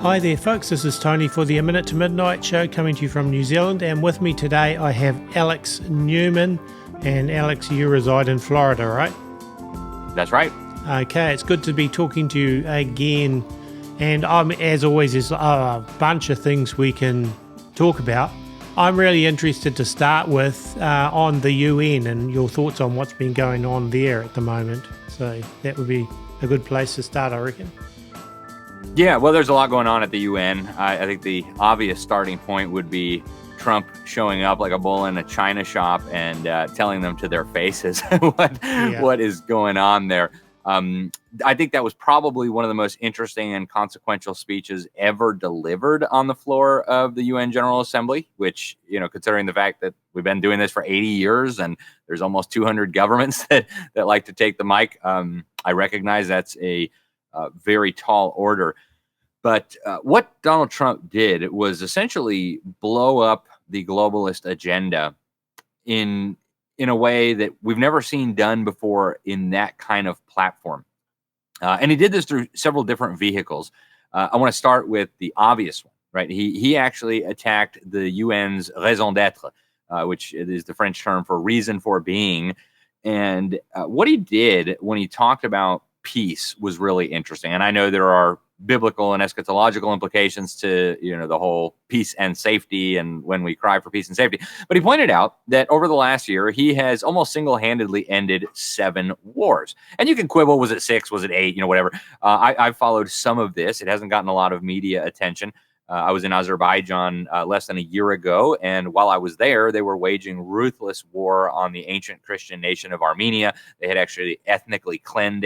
Hi there folks, this is Tony for the A Minute to Midnight Show coming to you from New Zealand, and with me today I have Alex Newman. And Alex, you reside in Florida, right? That's right. Okay, it's good to be talking to you again, and as always there's a bunch of things we can talk about. I'm really interested to start with on the UN and your thoughts on what's been going on there at the moment. So that would be a good place to start, I reckon. Yeah, well, there's a lot going on at the UN. I think the obvious starting point would be Trump showing up like a bull in a china shop and telling them to their faces what is going on there. I think that was probably one of the most interesting and consequential speeches ever delivered on the floor of the UN General Assembly, which, you know, considering the fact that we've been doing this for 80 years and there's almost 200 governments that like to take the mic, I recognize that's a very tall order. But what Donald Trump did was essentially blow up the globalist agenda in a way that we've never seen done before in that kind of platform. And he did this through several different vehicles. I want to start with the obvious one, right? He actually attacked the UN's raison d'être, which is the French term for reason for being. And what he did when he talked about peace was really interesting. And I know there are biblical and eschatological implications to, you know, the whole peace and safety and when we cry for peace and safety. But he pointed out that over the last year, he has almost single-handedly ended 7 wars. And you can quibble, was it 6, was it 8, you know, whatever. I've followed some of this. It hasn't gotten a lot of media attention. I was in Azerbaijan less than a year ago, and while I was there, they were waging ruthless war on the ancient Christian nation of Armenia. They had actually ethnically cleansed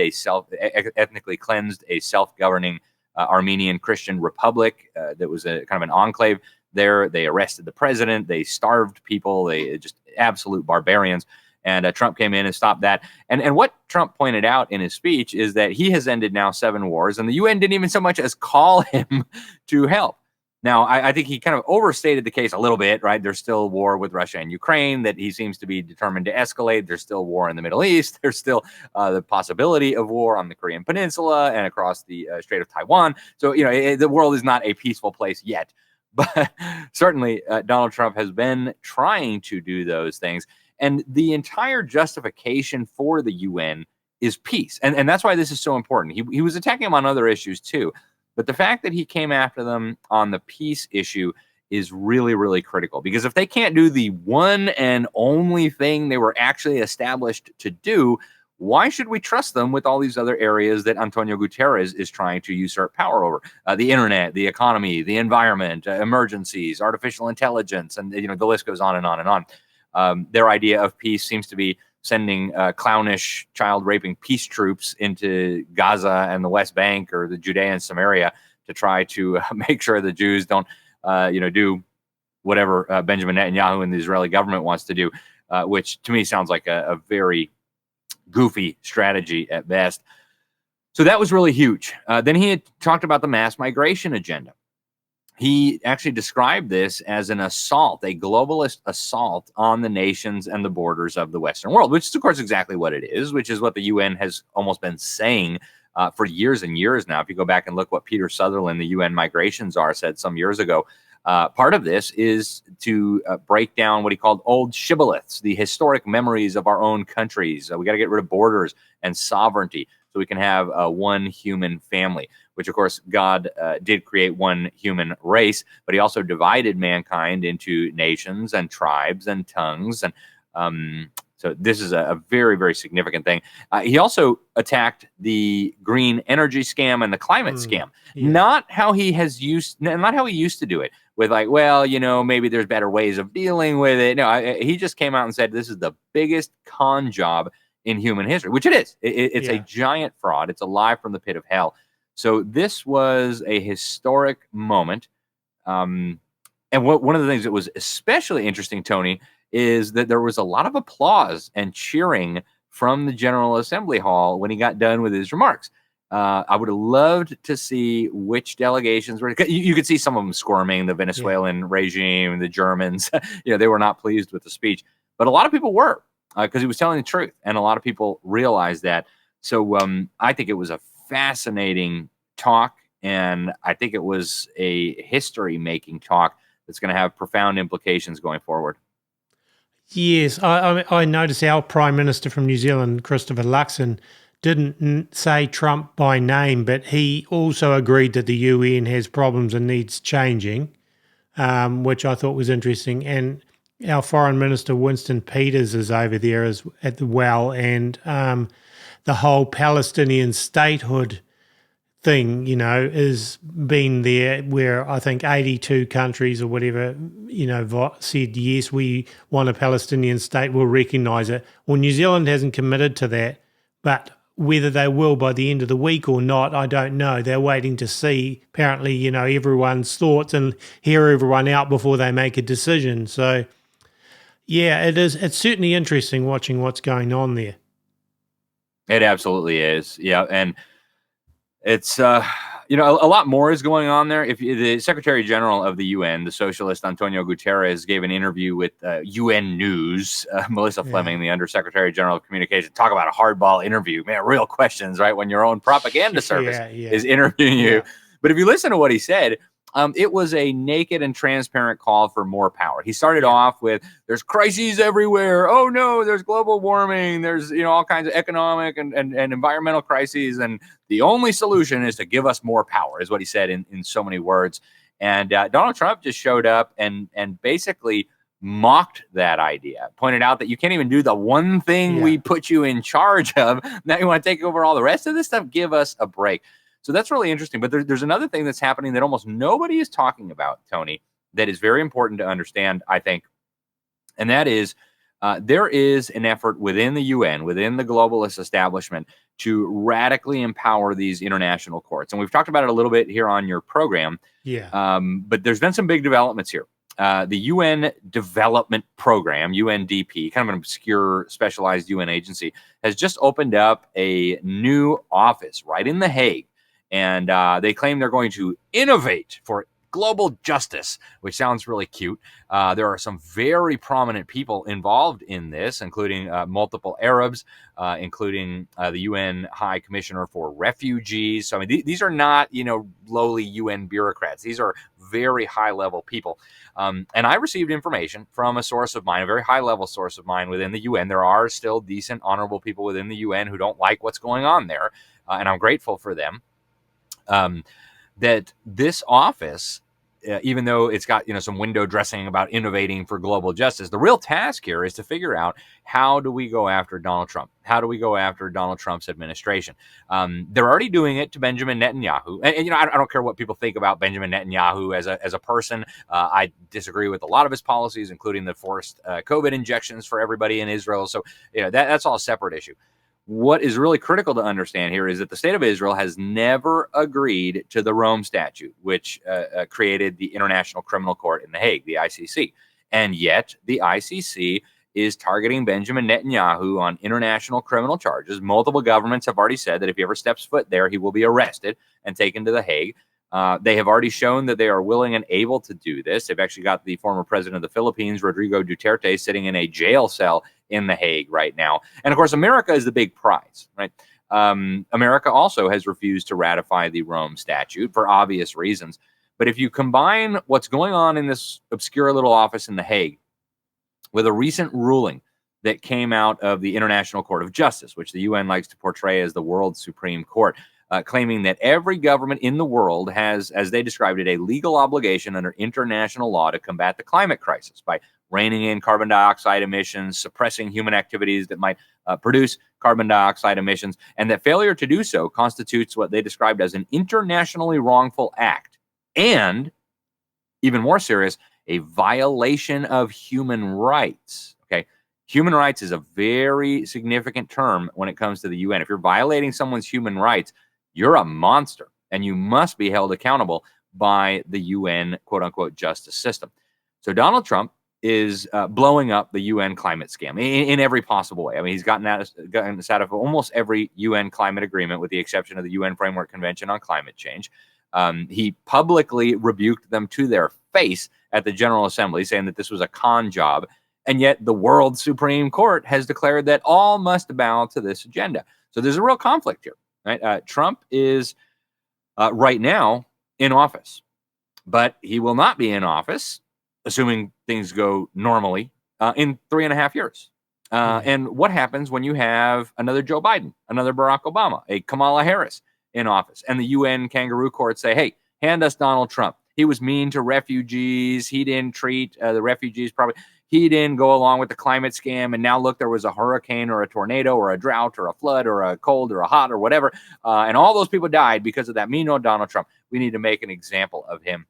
a self-governing Armenian Christian republic that was a kind of an enclave there. They arrested the president. They starved people. They just absolute barbarians. And Trump came in and stopped that. And what Trump pointed out in his speech is that he has ended now 7 wars, and the UN didn't even so much as call him to help. Now, I think he kind of overstated the case a little bit, right? There's still war with Russia and Ukraine that he seems to be determined to escalate. There's still war in the Middle East. There's still the possibility of war on the Korean Peninsula and across the Strait of Taiwan. So, you know, the world is not a peaceful place yet. But certainly Donald Trump has been trying to do those things. And the entire justification for the UN is peace. And that's why this is so important. He was attacking them on other issues, too. But the fact that he came after them on the peace issue is really, really critical. Because if they can't do the one and only thing they were actually established to do, why should we trust them with all these other areas that Antonio Guterres is trying to usurp power over? The internet, the economy, the environment, emergencies, artificial intelligence, and, you know, the list goes on and on and on. Their idea of peace seems to be sending clownish, child-raping peace troops into Gaza and the West Bank or the Judea and Samaria to try to make sure the Jews don't, do whatever Benjamin Netanyahu and the Israeli government wants to do, which to me sounds like a very goofy strategy at best. So that was really huge. Then he had talked about the mass migration agenda. He actually described this as an assault, a globalist assault on the nations and the borders of the Western world, which is, of course, exactly what it is, which is what the UN has almost been saying for years and years now. If you go back and look what Peter Sutherland, the UN Migration Czar, said some years ago, part of this is to break down what he called old shibboleths, the historic memories of our own countries. We got to get rid of borders and sovereignty so we can have one human family, which, of course, God did create one human race, but he also divided mankind into nations and tribes and tongues. And so this is a very, very significant thing. He also attacked the green energy scam and the climate scam, not how he used to do it with, like, well, you know, maybe there's better ways of dealing with it. No, he just came out and said this is the biggest con job in human history, which it is. It's a giant fraud. It's a lie from the pit of hell. So this was a historic moment. And one of the things that was especially interesting, Tony, is that there was a lot of applause and cheering from the General Assembly Hall when he got done with his remarks. I would have loved to see which delegations were. You could see some of them squirming, the Venezuelan regime, the Germans. They were not pleased with the speech. But a lot of people were, because he was telling the truth. And a lot of people realized that. So I think it was a fascinating talk And I think it was a history-making talk that's going to have profound implications going forward. Yes, I noticed our Prime Minister from New Zealand, Christopher Luxon, didn't say Trump by name, but he also agreed that the UN has problems and needs changing, which I thought was interesting. And our Foreign Minister, Winston Peters, is over there at the well, and the whole Palestinian statehood thing, is been there where I think 82 countries or whatever, said, yes, we want a Palestinian state, we'll recognise it. Well, New Zealand hasn't committed to that, but whether they will by the end of the week or not, I don't know. They're waiting to see, apparently, everyone's thoughts and hear everyone out before they make a decision. So, yeah, it's certainly interesting watching what's going on there. It absolutely is. Yeah. And it's, a lot more is going on there. If the Secretary General of the UN, the socialist Antonio Guterres, gave an interview with UN News, Melissa Fleming, the Undersecretary General of Communication, talk about a hardball interview, man, real questions, right? When your own propaganda service is interviewing you. But if you listen to what he said, it was a naked and transparent call for more power. He started off with, there's crises everywhere. Oh no, there's global warming. There's, all kinds of economic and environmental crises. And the only solution is to give us more power, is what he said in so many words. And Donald Trump just showed up and basically mocked that idea, pointed out that you can't even do the one thing we put you in charge of. Now you want to take over all the rest of this stuff? Give us a break. So that's really interesting. But there's another thing that's happening that almost nobody is talking about, Tony, that is very important to understand, I think. And that is there is an effort within the UN, within the globalist establishment, to radically empower these international courts. And we've talked about it a little bit here on your program. But there's been some big developments here. The UN Development Program, UNDP, kind of an obscure specialized UN agency, has just opened up a new office right in The Hague. And they claim they're going to innovate for global justice, which sounds really cute. There are some very prominent people involved in this, including multiple Arabs, including the UN High Commissioner for Refugees. So, I mean, these are not, lowly UN bureaucrats. These are very high-level people. And I received information from a source of mine, a very high-level source of mine within the UN. There are still decent, honorable people within the UN who don't like what's going on there, and I'm grateful for them. That this office, even though it's got some window dressing about innovating for global justice, the real task here is to figure out, how do we go after Donald Trump? How do we go after Donald Trump's administration? They're already doing it to Benjamin Netanyahu, and I don't care what people think about Benjamin Netanyahu as a person. I disagree with a lot of his policies, including the forced COVID injections for everybody in Israel. So that's all a separate issue. What is really critical to understand here is that the state of Israel has never agreed to the Rome Statute, which created the International Criminal Court in The Hague, the ICC. And yet the ICC is targeting Benjamin Netanyahu on international criminal charges. Multiple governments have already said that if he ever steps foot there, he will be arrested and taken to The Hague. They have already shown that they are willing and able to do this. They've actually got the former president of the Philippines, Rodrigo Duterte, sitting in a jail cell in The Hague right now. And of course, America is the big prize, right? America also has refused to ratify the Rome Statute for obvious reasons. But if you combine what's going on in this obscure little office in The Hague with a recent ruling that came out of the International Court of Justice, which the UN likes to portray as the world's Supreme Court, claiming that every government in the world has, as they described it, a legal obligation under international law to combat the climate crisis by reining in carbon dioxide emissions, suppressing human activities that might produce carbon dioxide emissions, and that failure to do so constitutes what they described as an internationally wrongful act, and, even more serious, a violation of human rights. Okay, human rights is a very significant term when it comes to the UN. If you're violating someone's human rights, you're a monster, and you must be held accountable by the UN, quote-unquote, justice system. So Donald Trump is blowing up the UN climate scam in every possible way. I mean, he's gotten us out of almost every UN climate agreement, with the exception of the UN Framework Convention on Climate Change. He publicly rebuked them to their face at the General Assembly, saying that this was a con job. And yet the world Supreme Court has declared that all must bow to this agenda. So there's a real conflict here, right? Trump is right now in office. But he will not be in office, assuming things go normally, in 3.5 years. And what happens when you have another Joe Biden, another Barack Obama, a Kamala Harris in office, and the UN kangaroo court say, hey, hand us Donald Trump. He was mean to refugees. He didn't treat the refugees properly. He didn't go along with the climate scam. And now look, there was a hurricane or a tornado or a drought or a flood or a cold or a hot or whatever. And all those people died because of that mean old Donald Trump. We need to make an example of him.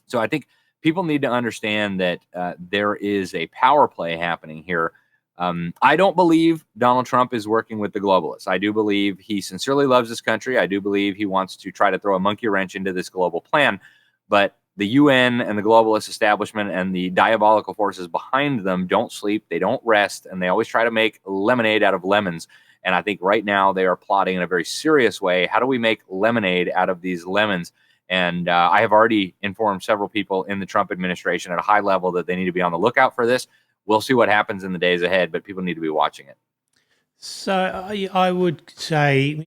So I think people need to understand that there is a power play happening here. I don't believe Donald Trump is working with the globalists. I do believe he sincerely loves this country. I do believe he wants to try to throw a monkey wrench into this global plan. But the UN and the globalist establishment and the diabolical forces behind them don't sleep, they don't rest, and they always try to make lemonade out of lemons. And I think right now they are plotting in a very serious way. How do we make lemonade out of these lemons? And I have already informed several people in the Trump administration at a high level that they need to be on the lookout for this. We'll see what happens in the days ahead, but people need to be watching it. So I would say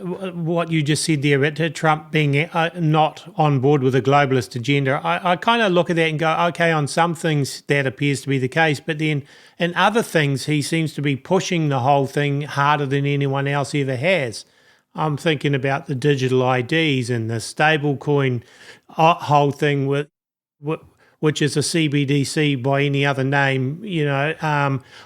what you just said there about Trump being not on board with a globalist agenda, I kind of look at that and go, okay, on some things that appears to be the case, but then in other things he seems to be pushing the whole thing harder than anyone else ever has. I'm thinking about the digital IDs and the stablecoin whole thing which is a CBDC by any other name,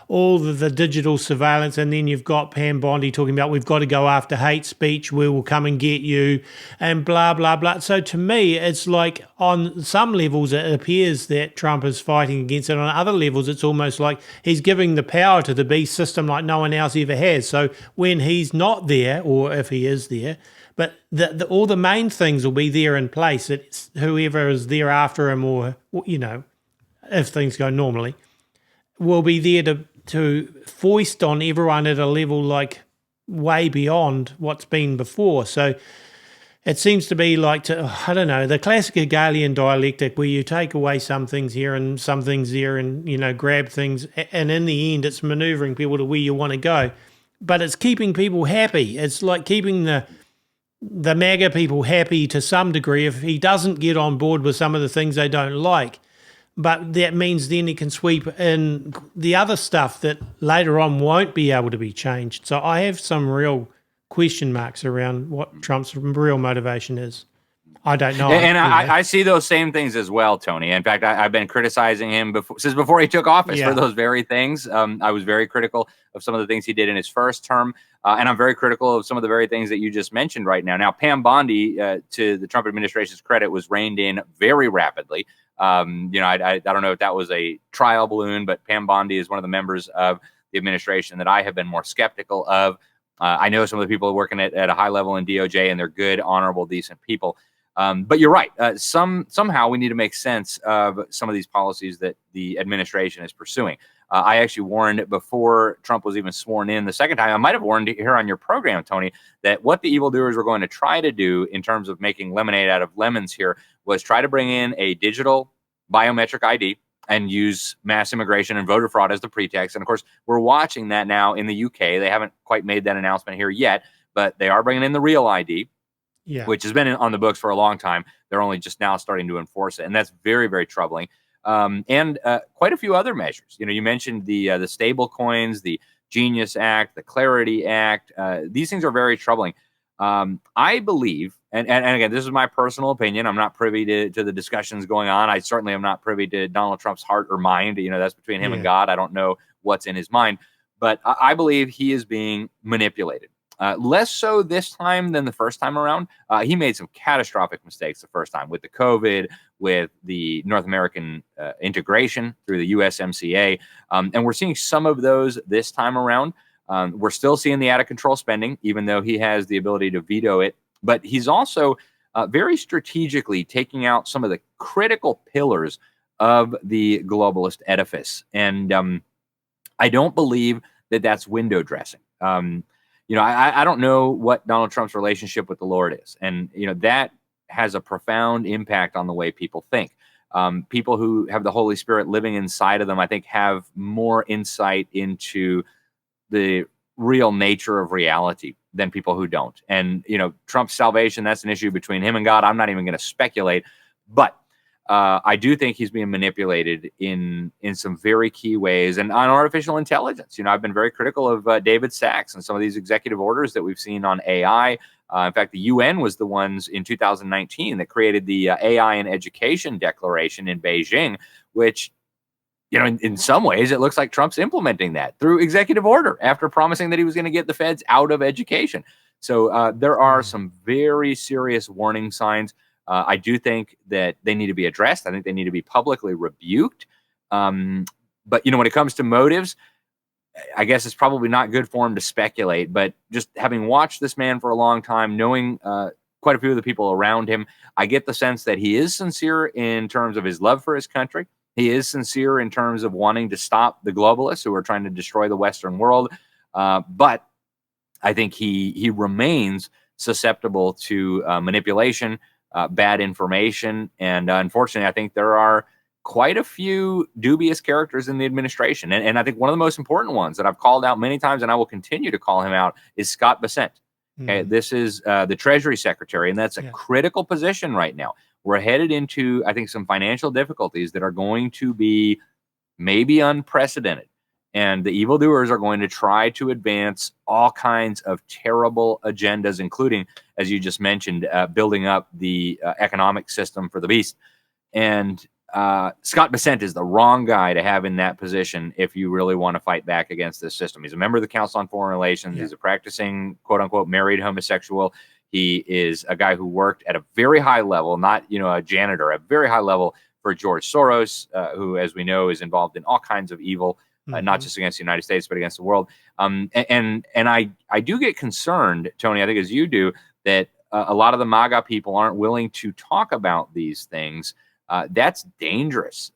all the digital surveillance. And then you've got Pam Bondi talking about we've got to go after hate speech, we will come and get you, and blah, blah, blah. So to me, it's like on some levels it appears that Trump is fighting against it. On other levels, it's almost like he's giving the power to the beast system like no one else ever has. So when he's not there, or if he is there, but all the main things will be there in place. It's whoever is there after him, or if things go normally, will be there to foist on everyone at a level like way beyond what's been before. So it seems to be like the classic Hegelian dialectic where you take away some things here and some things there, and grab things, and in the end, it's manoeuvring people to where you want to go. But it's keeping people happy. It's like keeping the MAGA people happy to some degree if he doesn't get on board with some of the things they don't like. But that means then he can sweep in the other stuff that later on won't be able to be changed. So I have some real question marks around what Trump's real motivation is. I don't know. And I see those same things as well, Tony. In fact, I've been criticizing him since before he took office for those very things. I was very critical of some of the things he did in his first term. And I'm very critical of some of the very things that you just mentioned right now. Now, Pam Bondi, to the Trump administration's credit, was reined in very rapidly. I don't know if that was a trial balloon, but Pam Bondi is one of the members of the administration that I have been more skeptical of. I know some of the people working at a high level in DOJ, and they're good, honorable, decent people. But you're right. Somehow we need to make sense of some of these policies that the administration is pursuing. I actually warned before Trump was even sworn in the second time. I might have warned here on your program, Tony, that what the evildoers were going to try to do in terms of making lemonade out of lemons here was try to bring in a digital biometric ID and use mass immigration and voter fraud as the pretext. And of course, we're watching that now in the UK. They haven't quite made that announcement here yet, but they are bringing in the real ID. Yeah. Which has been on the books for a long time. They're only just now starting to enforce it. And that's very, very troubling. And quite a few other measures. You mentioned the stable coins, the Genius Act, the Clarity Act. These things are very troubling. I believe, and again, this is my personal opinion. I'm not privy to the discussions going on. I certainly am not privy to Donald Trump's heart or mind. That's between him and God. I don't know what's in his mind. But I believe he is being manipulated. Less so this time than the first time around. He made some catastrophic mistakes the first time with the COVID, with the North American integration through the USMCA. And we're seeing some of those this time around. We're still seeing the out-of-control spending, even though he has the ability to veto it. But he's also very strategically taking out some of the critical pillars of the globalist edifice. And I don't believe that that's window dressing. I don't know what Donald Trump's relationship with the Lord is. And, that has a profound impact on the way people think. People who have the Holy Spirit living inside of them, I think, have more insight into the real nature of reality than people who don't. And, Trump's salvation, that's an issue between him and God. I'm not even going to speculate, but I do think he's being manipulated in some very key ways. And on artificial intelligence, I've been very critical of David Sachs and some of these executive orders that we've seen on AI. In fact, the UN was the ones in 2019 that created the AI in Education Declaration in Beijing, which, in some ways, it looks like Trump's implementing that through executive order after promising that he was going to get the feds out of education. So there are some very serious warning signs. I do think that they need to be addressed. I think they need to be publicly rebuked. But, when it comes to motives, I guess it's probably not good for him to speculate. But just having watched this man for a long time, knowing quite a few of the people around him, I get the sense that he is sincere in terms of his love for his country. He is sincere in terms of wanting to stop the globalists who are trying to destroy the Western world. But I think he remains susceptible to manipulation, bad information. And unfortunately, I think there are quite a few dubious characters in the administration. And I think one of the most important ones that I've called out many times, and I will continue to call him out, is Scott Bessent. Okay, this is the Treasury Secretary, and that's a critical position right now. We're headed into, I think, some financial difficulties that are going to be maybe unprecedented. And the evildoers are going to try to advance all kinds of terrible agendas, including, as you just mentioned, building up the economic system for the beast. And Scott Bessent is the wrong guy to have in that position if you really want to fight back against this system. He's a member of the Council on Foreign Relations. He's a practicing, quote unquote, married homosexual. He is a guy who worked at a very high level, not, a janitor, a very high level for George Soros, who, as we know, is involved in all kinds of evil. Not just against the United States, but against the world. And I do get concerned, Tony, I think as you do, that a lot of the MAGA people aren't willing to talk about these things. That's dangerous.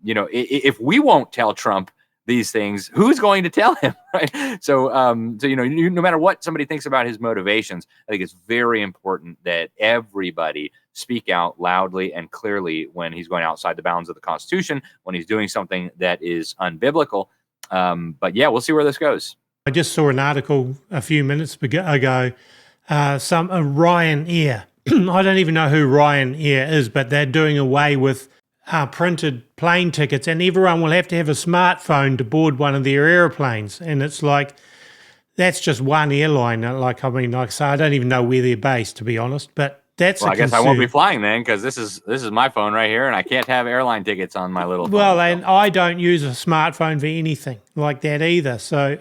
If we won't tell Trump these things, who's going to tell him, right? So no matter what somebody thinks about his motivations, I think it's very important that everybody speak out loudly and clearly when he's going outside the bounds of the Constitution, when he's doing something that is unbiblical. But yeah, we'll see where this goes. I just saw an article a few minutes ago, Ryanair. I don't even know who Ryanair is, but they're doing away with printed plane tickets, and everyone will have to have a smartphone to board one of their airplanes. And it's like, that's just one airline. Like I say, I don't even know where they're based, to be honest, but that's I guess I won't be flying then, because this is my phone right here, and I can't have airline tickets on my little phone. Well, and I don't use a smartphone for anything like that either. So,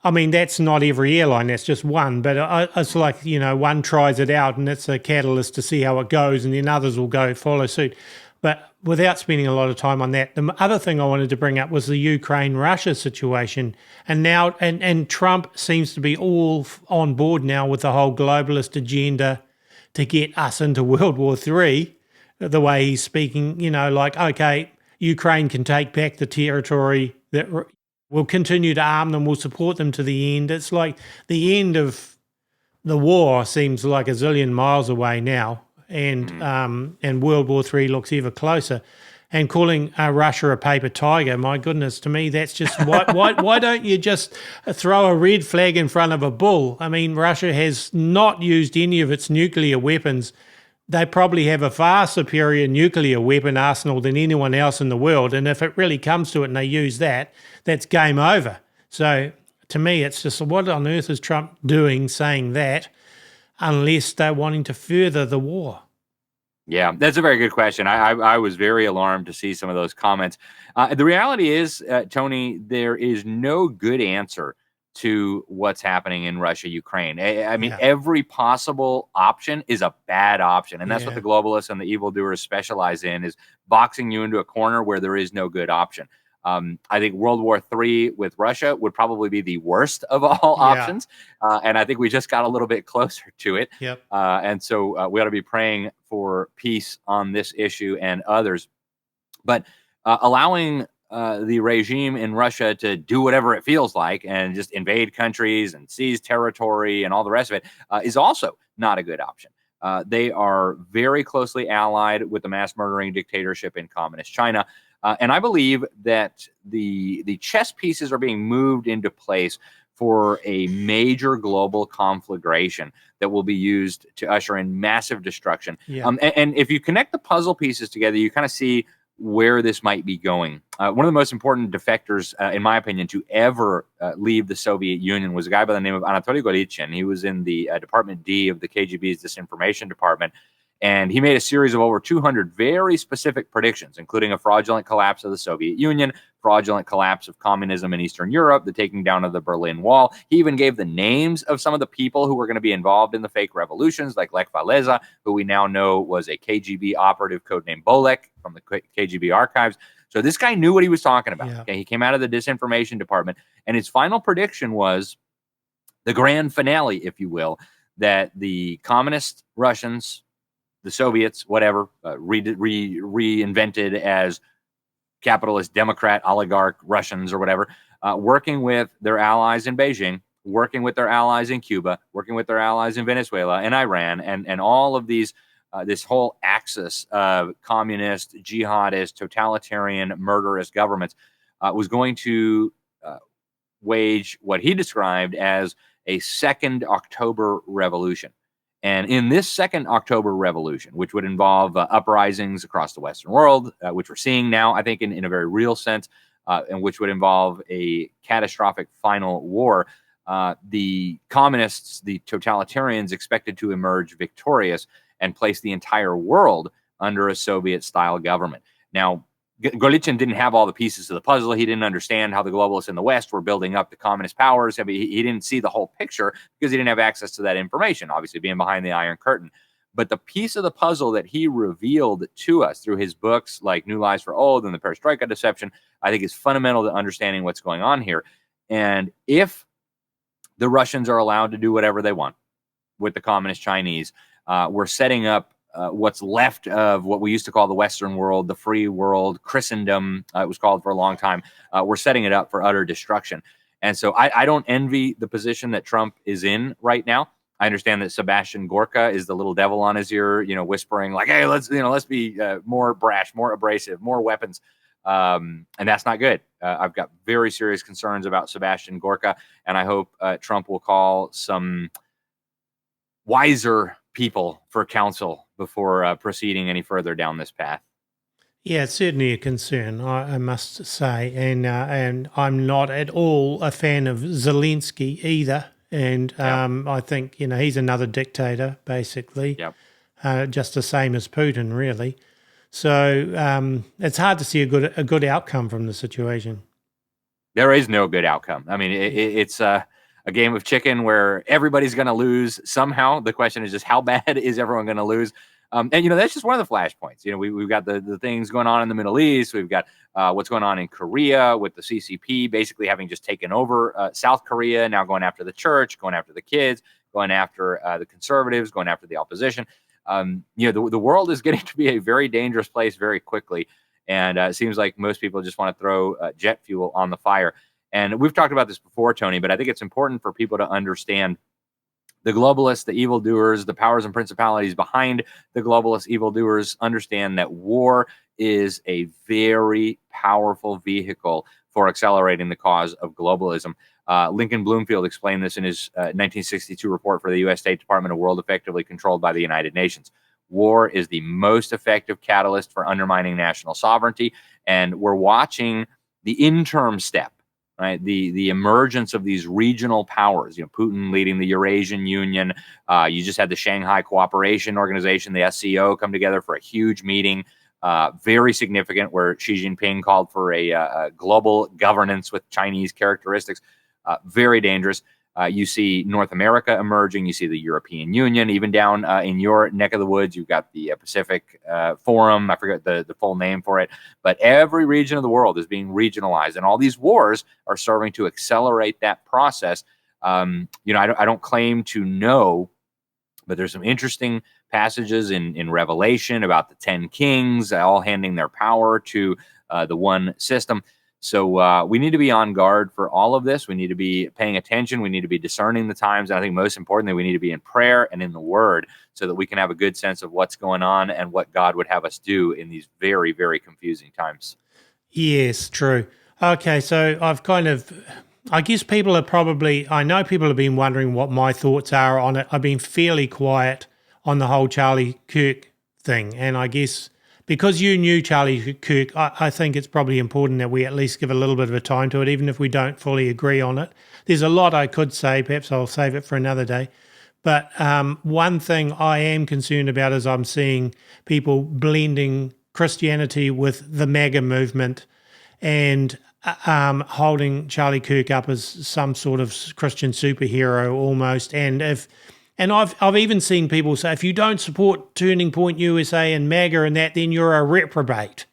that's not every airline. That's just one. But it's like, one tries it out, and it's a catalyst to see how it goes, and then others will follow suit. But without spending a lot of time on that, the other thing I wanted to bring up was the Ukraine-Russia situation. And now, and Trump seems to be all on board now with the whole globalist agenda to get us into World War III, the way he's speaking, okay, Ukraine can take back the territory, that we'll continue to arm them, we'll support them to the end. It's like the end of the war seems like a zillion miles away now, and World War III looks ever closer. And calling Russia a paper tiger, my goodness, to me, that's just, why don't you just throw a red flag in front of a bull? I mean, Russia has not used any of its nuclear weapons. They probably have a far superior nuclear weapon arsenal than anyone else in the world. And if it really comes to it and they use that, that's game over. So to me, it's just, what on earth is Trump doing saying that, unless they're wanting to further the war? Yeah, that's a very good question. I was very alarmed to see some of those comments. The reality is, Tony, there is no good answer to what's happening in Russia, Ukraine. I mean, every possible option is a bad option. And that's what the globalists and the evildoers specialize in, is boxing you into a corner where there is no good option. I think World War III with Russia would probably be the worst of all options. And I think we just got a little bit closer to it. And so we ought to be praying for peace on this issue and others. But allowing the regime in Russia to do whatever it feels like and just invade countries and seize territory and all the rest of it is also not a good option. They are very closely allied with the mass murdering dictatorship in communist China. And I believe that the chess pieces are being moved into place for a major global conflagration that will be used to usher in massive destruction. Yeah. And if you connect the puzzle pieces together, you kind of see where this might be going. One of the most important defectors, in my opinion, to ever leave the Soviet Union was a guy by the name of Anatoly Golitsyn. He was in the Department D of the KGB's disinformation department. And he made a series of over 200 very specific predictions, including a fraudulent collapse of the Soviet Union, fraudulent collapse of communism in Eastern Europe, the taking down of the Berlin Wall. He even gave the names of some of the people who were going to be involved in the fake revolutions, like Lech Walesa, who we now know was a KGB operative codenamed Bolek from the KGB archives. So this guy knew what he was talking about. Yeah. Okay? He came out of the disinformation department, and his final prediction was the grand finale, if you will, that the communist Russians, the Soviets, whatever, reinvented as capitalist Democrat oligarch Russians or whatever, working with their allies in Beijing, working with their allies in Cuba, working with their allies in Venezuela and Iran, and all of these, this whole axis of communist, jihadist, totalitarian, murderous governments was going to wage what he described as a second October revolution. And in this second October revolution, which would involve uprisings across the Western world, which we're seeing now, I think, in a very real sense, and which would involve a catastrophic final war, the communists, the totalitarians, expected to emerge victorious and place the entire world under a Soviet-style government. Now, Golitsyn didn't have all the pieces of the puzzle. He didn't understand how the globalists in the West were building up the communist powers. I mean, he didn't see the whole picture because he didn't have access to that information, obviously being behind the Iron Curtain. But the piece of the puzzle that he revealed to us through his books like New Lies for Old and the Perestroika Deception, I think is fundamental to understanding what's going on here. And if the Russians are allowed to do whatever they want with the communist Chinese, we're setting up what's left of what we used to call the Western world, the free world, Christendom, it was called for a long time. We're setting it up for utter destruction. And so I don't envy the position that Trump is in right now. I understand that Sebastian Gorka is the little devil on his ear, whispering like, hey, let's be more brash, more abrasive, more weapons. And that's not good. I've got very serious concerns about Sebastian Gorka, and I hope Trump will call some wiser people for counsel before proceeding any further down this path. Yeah, it's certainly a concern, I must say, and I'm not at all a fan of Zelensky either. And I think he's another dictator, basically, just the same as Putin, really. So it's hard to see a good outcome from the situation. There is no good outcome. I mean, it's a game of chicken where everybody's going to lose somehow. The question is just how bad is everyone going to lose? And that's just one of the flashpoints. We've got the things going on in the Middle East. We've got what's going on in Korea with the CCP basically having just taken over South Korea, now going after the church, going after the kids, going after the conservatives, going after the opposition. The world is getting to be a very dangerous place very quickly. And it seems like most people just want to throw jet fuel on the fire. And we've talked about this before, Tony, but I think it's important for people to understand the globalists, the evildoers, the powers and principalities behind the globalist evildoers understand that war is a very powerful vehicle for accelerating the cause of globalism. Lincoln Bloomfield explained this in his 1962 report for the U.S. State Department, A World Effectively Controlled by the United Nations. War is the most effective catalyst for undermining national sovereignty, and we're watching the interim step, right? The emergence of these regional powers. Putin leading the Eurasian Union. You just had the Shanghai Cooperation Organization, the SCO, come together for a huge meeting, very significant, where Xi Jinping called for a global governance with Chinese characteristics. Very dangerous. You see North America emerging. You see the European Union, even down in your neck of the woods. You've got the Pacific Forum. I forget the full name for it. But every region of the world is being regionalized. And all these wars are serving to accelerate that process. I don't claim to know, but there's some interesting passages in Revelation about the 10 kings all handing their power to the one system. So we need to be on guard for all of this. We need to be paying attention. We need to be discerning the times. And I think most importantly, we need to be in prayer and in the Word so that we can have a good sense of what's going on and what God would have us do in these very, very confusing times. Yes, true. Okay, so I've kind of I guess people are probably, I know people have been wondering what my thoughts are on it. I've been fairly quiet on the whole Charlie Kirk thing. And I guess because you knew Charlie Kirk, I think it's probably important that we at least give a little bit of a time to it, even if we don't fully agree on it. There's a lot I could say. Perhaps I'll save it for another day. But one thing I am concerned about is I'm seeing people blending Christianity with the MAGA movement and holding Charlie Kirk up as some sort of Christian superhero almost. And I've even seen people say, if you don't support Turning Point USA and MAGA and that, then you're a reprobate,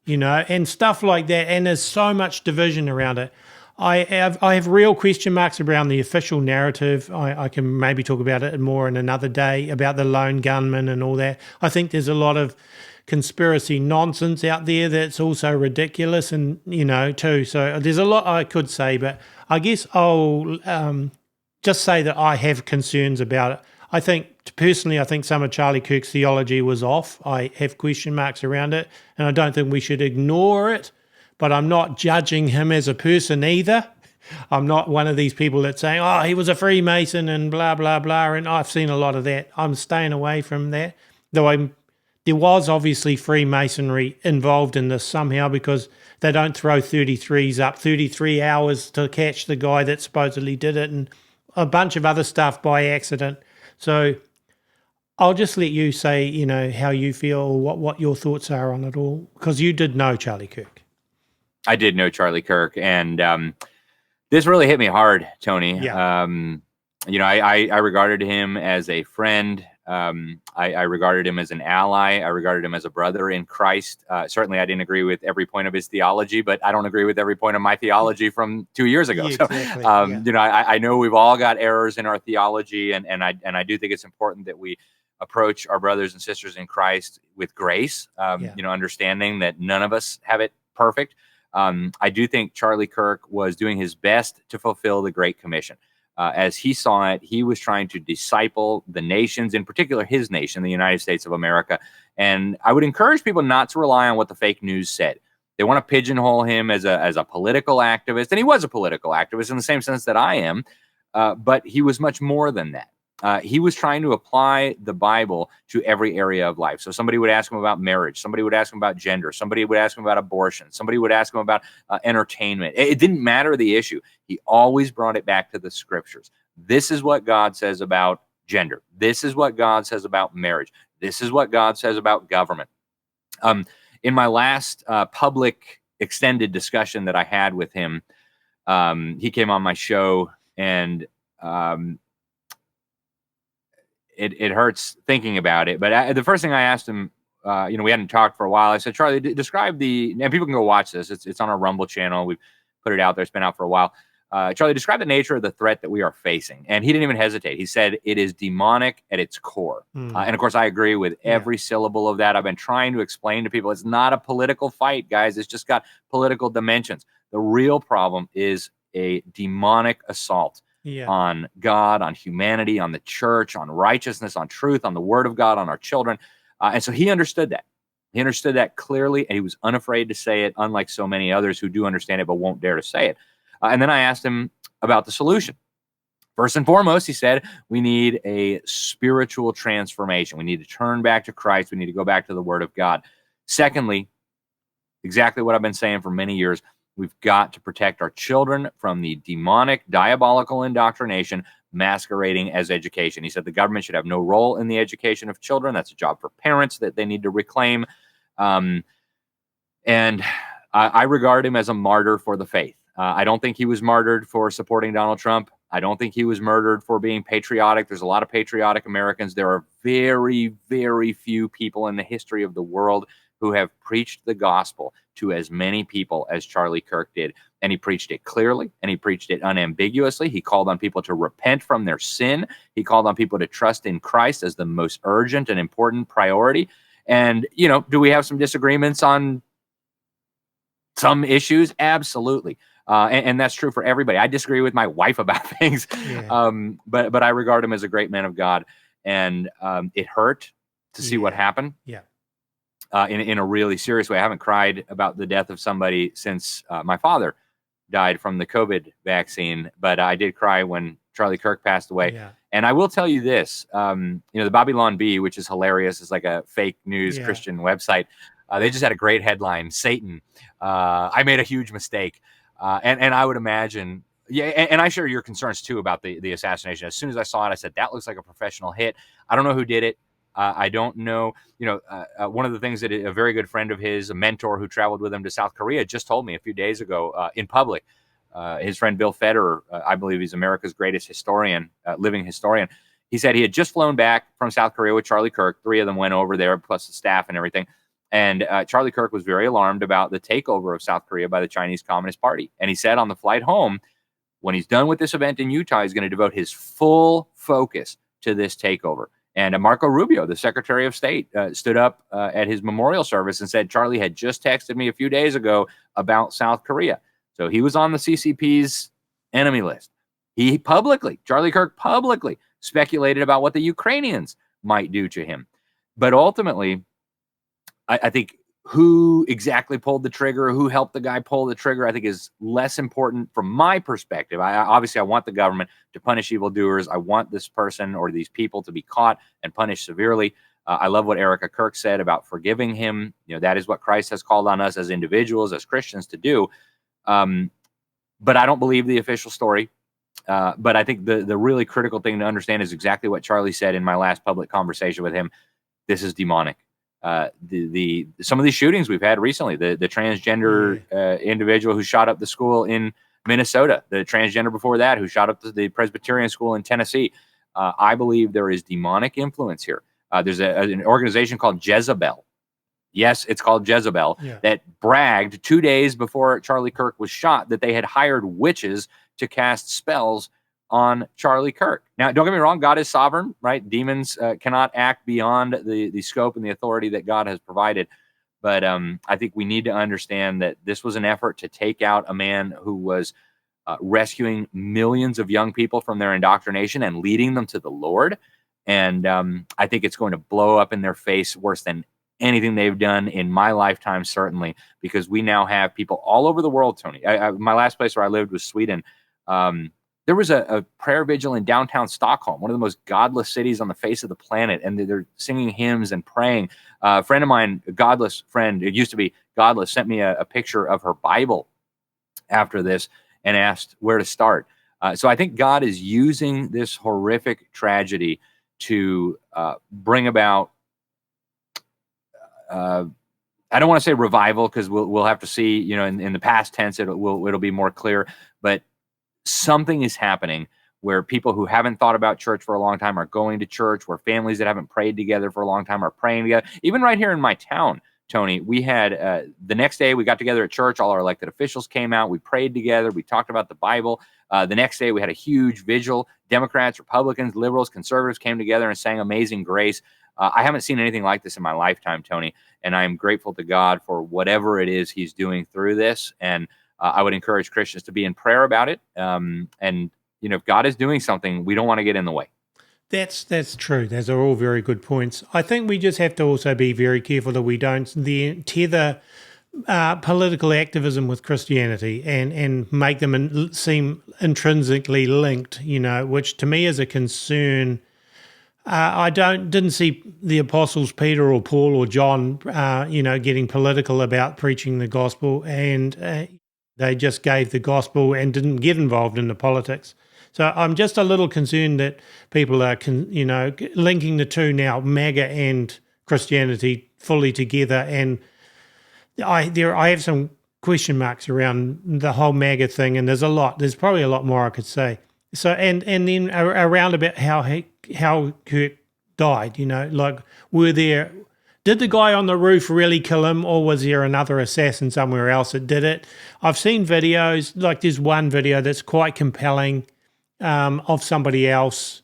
and stuff like that. And there's so much division around it. I have real question marks around the official narrative. I can maybe talk about it more in another day about the lone gunman and all that. I think there's a lot of conspiracy nonsense out there that's also ridiculous and, too. So there's a lot I could say, but I guess I'll just say that I have concerns about it. I think some of Charlie Kirk's theology was off. I have question marks around it, and I don't think we should ignore it. But I'm not judging him as a person either. I'm not one of these people that's saying, oh, he was a Freemason and blah, blah, blah. And I've seen a lot of that. I'm staying away from that. Though there was obviously Freemasonry involved in this somehow, because they don't throw 33s up 33 hours to catch the guy that supposedly did it, and a bunch of other stuff by accident. So I'll just let you say, how you feel, or what your thoughts are on it all, because you did know Charlie Kirk. I did know Charlie Kirk, and this really hit me hard, Tony. Yeah. I regarded him as a friend. I regarded him as an ally. I regarded him as a brother in Christ. Certainly, I didn't agree with every point of his theology, but I don't agree with every point of my theology from 2 years ago. Yeah, so, exactly. I know we've all got errors in our theology, and I do think it's important that we approach our brothers and sisters in Christ with grace. Understanding that none of us have it perfect. I do think Charlie Kirk was doing his best to fulfill the Great Commission. As he saw it, he was trying to disciple the nations, in particular his nation, the United States of America. And I would encourage people not to rely on what the fake news said. They want to pigeonhole him as a political activist, and he was a political activist in the same sense that I am, but he was much more than that. He was trying to apply the Bible to every area of life. So somebody would ask him about marriage. Somebody would ask him about gender. Somebody would ask him about abortion. Somebody would ask him about entertainment. It didn't matter the issue. He always brought it back to the scriptures. This is what God says about gender. This is what God says about marriage. This is what God says about government. In my last public extended discussion that I had with him, he came on my show, and it hurts thinking about it. But the first thing I asked him, we hadn't talked for a while. I said, Charlie, describe and people can go watch this. It's on our Rumble channel. We've put it out there. It's been out for a while. Charlie, describe the nature of the threat that we are facing. And he didn't even hesitate. He said, it is demonic at its core. And of course, I agree with every syllable of that. I've been trying to explain to people, it's not a political fight, guys. It's just got political dimensions. The real problem is a demonic assault. On God, on humanity, on the church, on righteousness, on truth, on the word of God, on our children. And so he understood that. He understood that clearly, and he was unafraid to say it, unlike so many others who do understand it but won't dare to say it. And then I asked him about the solution. First and foremost, he said, we need a spiritual transformation. We need to turn back to Christ. We need to go back to the word of God. Secondly, exactly what I've been saying for many years, we've got to protect our children from the demonic, diabolical indoctrination masquerading as education. He said the government should have no role in the education of children. That's a job for parents that they need to reclaim. And I regard him as a martyr for the faith. I don't think he was martyred for supporting Donald Trump. I don't think he was murdered for being patriotic. There's a lot of patriotic Americans. There are very, very few people in the history of the world who have preached the gospel to as many people as Charlie Kirk did. And he preached it clearly, and he preached it unambiguously. He called on people to repent from their sin. He called on people to trust in Christ as the most urgent and important priority. And, do we have some disagreements on some issues? Absolutely. And that's true for everybody. I disagree with my wife about things, but I regard him as a great man of God. And it hurt to see what happened. In a really serious way. I haven't cried about the death of somebody since my father died from the COVID vaccine, but I did cry when Charlie Kirk passed away. Yeah. And I will tell you this, the Babylon Bee, which is hilarious, is like a fake news Christian website. They just had a great headline, Satan, I made a huge mistake. And I would imagine, and I share your concerns too about the assassination. As soon as I saw it, I said, that looks like a professional hit. I don't know who did it. I don't know, one of the things that a very good friend of his, a mentor who traveled with him to South Korea, just told me a few days ago in public. His friend Bill Federer, I believe he's America's greatest historian, living historian. He said he had just flown back from South Korea with Charlie Kirk. 3 of them went over there, plus the staff and everything. And Charlie Kirk was very alarmed about the takeover of South Korea by the Chinese Communist Party. And he said on the flight home, when he's done with this event in Utah, he's going to devote his full focus to this takeover. And Marco Rubio, the Secretary of State, stood up at his memorial service and said, Charlie had just texted me a few days ago about South Korea. So he was on the CCP's enemy list. Charlie Kirk publicly speculated about what the Ukrainians might do to him. But ultimately, I think who exactly pulled the trigger, who helped the guy pull the trigger, I think is less important from my perspective. I want the government to punish evildoers. I want this person or these people to be caught and punished severely. I love what Erica Kirk said about forgiving him. That is what Christ has called on us as individuals, as Christians to do. But I don't believe the official story. But I think the really critical thing to understand is exactly what Charlie said in my last public conversation with him. This is demonic. Some of these shootings we've had recently, the transgender individual who shot up the school in Minnesota, the transgender before that who shot up the Presbyterian school in Tennessee. I believe there is demonic influence here. There's an organization called Jezebel. Yes, it's called Jezebel, that bragged 2 days before Charlie Kirk was shot that they had hired witches to cast spells on Charlie Kirk. Now, don't get me wrong, God is sovereign, right? Demons cannot act beyond the scope and the authority that God has provided. But I think we need to understand that this was an effort to take out a man who was rescuing millions of young people from their indoctrination and leading them to the Lord. And I think it's going to blow up in their face worse than anything they've done in my lifetime, certainly, because we now have people all over the world, Tony. My last place where I lived was Sweden. There was a prayer vigil in downtown Stockholm, one of the most godless cities on the face of the planet, and they're singing hymns and praying. A friend of mine, a godless friend, it used to be godless, sent me a picture of her Bible after this and asked where to start. So I think God is using this horrific tragedy to bring about, I don't want to say revival, because we'll have to see, in the past tense, it'll be more clear, but something is happening where people who haven't thought about church for a long time are going to church, where families that haven't prayed together for a long time are praying together. Even right here in my town, Tony, we had the next day we got together at church. All our elected officials came out. We prayed together. We talked about the Bible. The next day we had a huge vigil. Democrats, Republicans, liberals, conservatives came together and sang Amazing Grace. I haven't seen anything like this in my lifetime, Tony, and I'm grateful to God for whatever it is he's doing through this. And I would encourage Christians to be in prayer about it. And, if God is doing something, we don't want to get in the way. That's true. Those are all very good points. I think we just have to also be very careful that we don't tether political activism with Christianity and make them seem intrinsically linked, which to me is a concern. I didn't see the apostles Peter or Paul or John, getting political about preaching the gospel, and they just gave the gospel and didn't get involved in the politics. So I'm just a little concerned that people are, linking the two now, MAGA and Christianity, fully together. And I have some question marks around the whole MAGA thing, and there's probably a lot more I could say. So and then around about how Kirk died, did the guy on the roof really kill him, or was there another assassin somewhere else that did it? I've seen videos, like there's one video that's quite compelling of somebody else,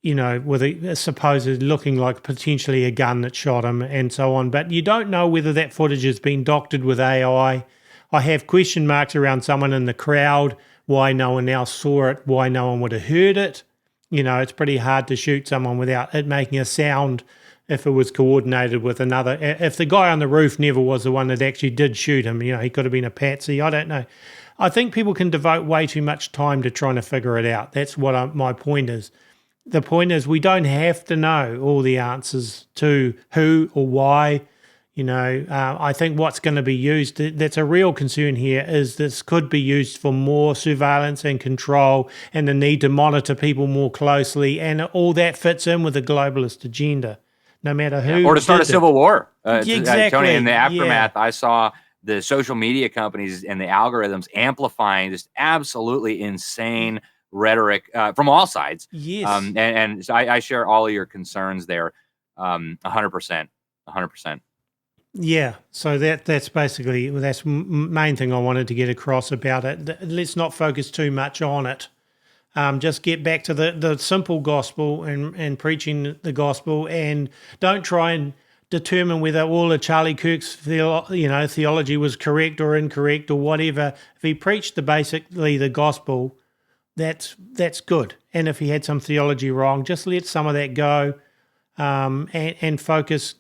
with a supposed looking like potentially a gun that shot him and so on. But you don't know whether that footage has been doctored with AI. I have question marks around someone in the crowd, why no one else saw it, why no one would have heard it. It's pretty hard to shoot someone without it making a sound if it was coordinated with another. If the guy on the roof never was the one that actually did shoot him, he could have been a patsy. I don't know. I think people can devote way too much time to trying to figure it out. That's what my point is. The point is we don't have to know all the answers to who or why. I think what's going to be used, that's a real concern here, is this could be used for more surveillance and control and the need to monitor people more closely, and all that fits in with the globalist agenda, no matter who. Or to start a civil war. Exactly. Tony, in the aftermath, I saw the social media companies and the algorithms amplifying just absolutely insane rhetoric from all sides. Yes. And so I share all of your concerns there, 100%. Yeah, so that's basically main thing I wanted to get across about it. Let's not focus too much on it. Just get back to the simple gospel and preaching the gospel, and don't try and determine whether all of Charlie Kirk's theology was correct or incorrect or whatever. If he preached basically the gospel, that's good. And if he had some theology wrong, just let some of that go. And focus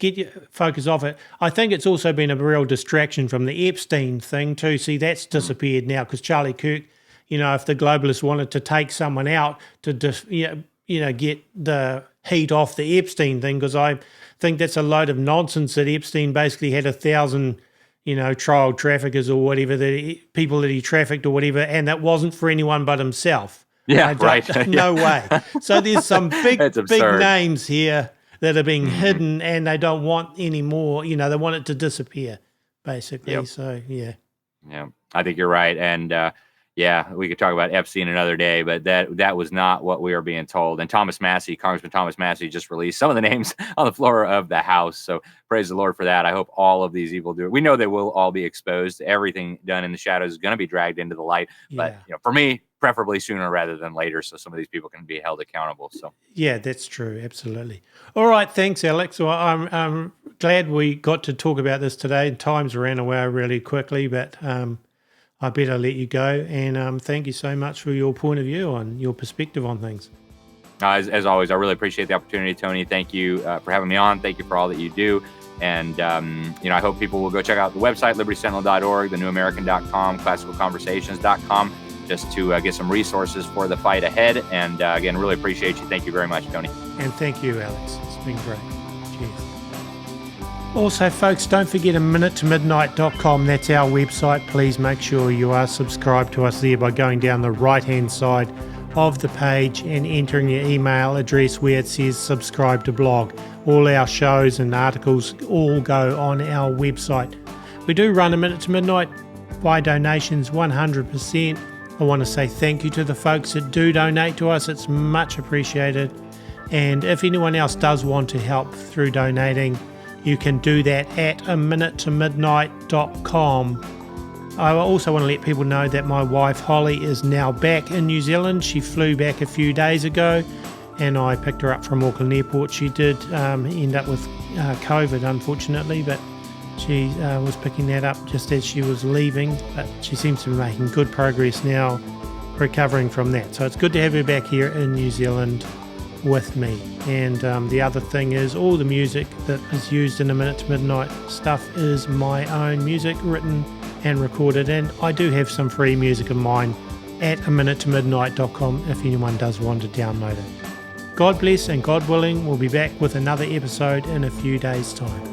off it. I think it's also been a real distraction from the Epstein thing too. See, that's disappeared now because Charlie Kirk, if the globalists wanted to take someone out to get the heat off the Epstein thing, because I think that's a load of nonsense that Epstein basically had 1,000, trial traffickers or whatever, people that he trafficked or whatever, and that wasn't for anyone but himself. Yeah, right. No way. So there's some big names here that are being hidden, and they don't want any more. They want it to disappear, basically. Yep. So, yeah. Yeah, I think you're right. And, we could talk about Epstein another day, but that was not what we were being told. And Congressman Thomas Massey just released some of the names on the floor of the House. So praise the Lord for that. I hope all of these evildoers, we know they will all be exposed. Everything done in the shadows is going to be dragged into the light. But, for me, preferably sooner rather than later, so some of these people can be held accountable. So yeah, that's true. Absolutely. All right. Thanks, Alex. Well, I'm glad we got to talk about this today. Time's ran away really quickly, but I better let you go. And thank you so much for your point of view on your perspective on things. As always, I really appreciate the opportunity, Tony. Thank you for having me on. Thank you for all that you do. And, I hope people will go check out the website, libertysentinel.org, thenewamerican.com, classicalconversations.com, just to get some resources for the fight ahead. And again, really appreciate you. Thank you very much, Tony. And thank you, Alex. It's been great. Cheers. Also, folks, don't forget minutetomidnight.com. That's our website. Please make sure you are subscribed to us there by going down the right-hand side of the page and entering your email address where it says subscribe to blog. All our shows and articles all go on our website. We do run a Minute to Midnight by donations 100%. I want to say thank you to the folks that do donate to us. It's much appreciated. And if anyone else does want to help through donating, you can do that at minutetomidnight.com. I also want to let people know that my wife Holly is now back in New Zealand. She flew back a few days ago and I picked her up from Auckland Airport. She did end up with COVID, unfortunately, but she was picking that up just as she was leaving. But she seems to be making good progress now, recovering from that. So it's good to have her back here in New Zealand with me. And the other thing is all the music that is used in the Minute to Midnight stuff is my own music, written and recorded, and I do have some free music of mine at minutetomidnight.com if anyone does want to download it. God bless, and God willing, we'll be back with another episode in a few days' time.